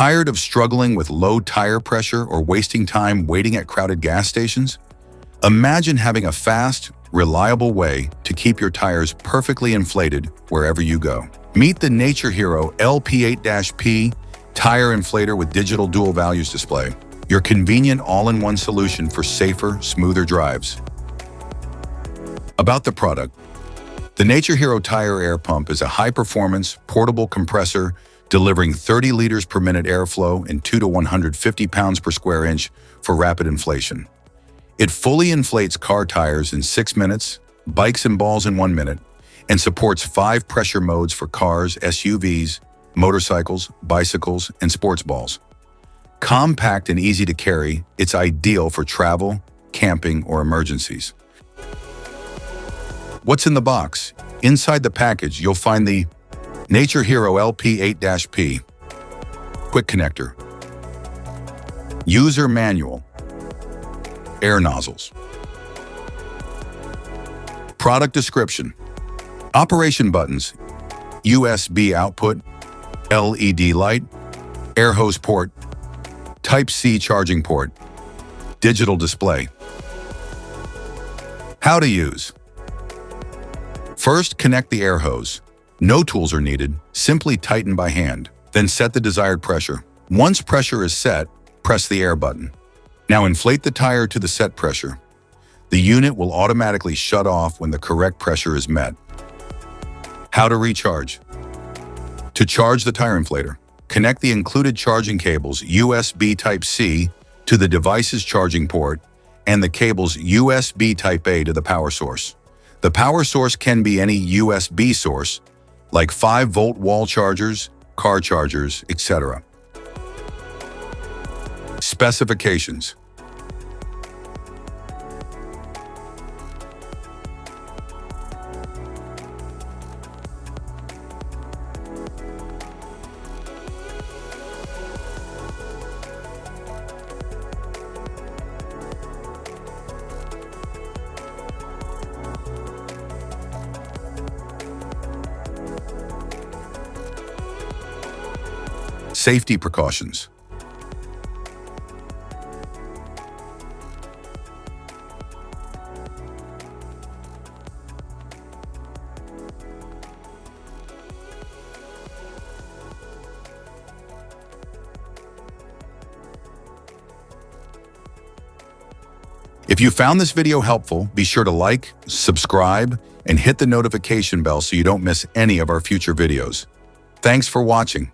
Tired of struggling with low tire pressure or wasting time waiting at crowded gas stations? Imagine having a fast, reliable way to keep your tires perfectly inflated wherever you go. Meet the NATURE HERO LP8-P tire inflator with digital dual values display, your convenient all-in-one solution for safer, smoother drives. About the product, the NATURE HERO Tire Air Pump is a high-performance, portable compressor delivering 30 liters per minute airflow and 2 to 150 pounds per square inch for rapid inflation. It fully inflates car tires in 6 minutes, bikes and balls in 1 minute, and supports 5 pressure modes for cars, SUVs, motorcycles, bicycles, and sports balls. Compact and easy to carry, it's ideal for travel, camping, or emergencies. What's in the box? Inside the package, you'll find the NATURE HERO LP8-P quick connector, user manual, air nozzles. Product description: operation buttons, USB output, LED light, air hose port, Type-C charging port, digital display. How to use: first, connect the air hose. No tools are needed, simply tighten by hand. Then set the desired pressure. Once pressure is set, press the air button. Now inflate the tire to the set pressure. The unit will automatically shut off when the correct pressure is met. How to recharge: to charge the tire inflator, connect the included charging cables USB Type-C to the device's charging port and the cables USB Type-A to the power source. The power source can be any USB source, like 5-volt wall chargers, car chargers, etc. Specifications: safety precautions. If you found this video helpful, be sure to like, subscribe, and hit the notification bell so you don't miss any of our future videos. Thanks for watching.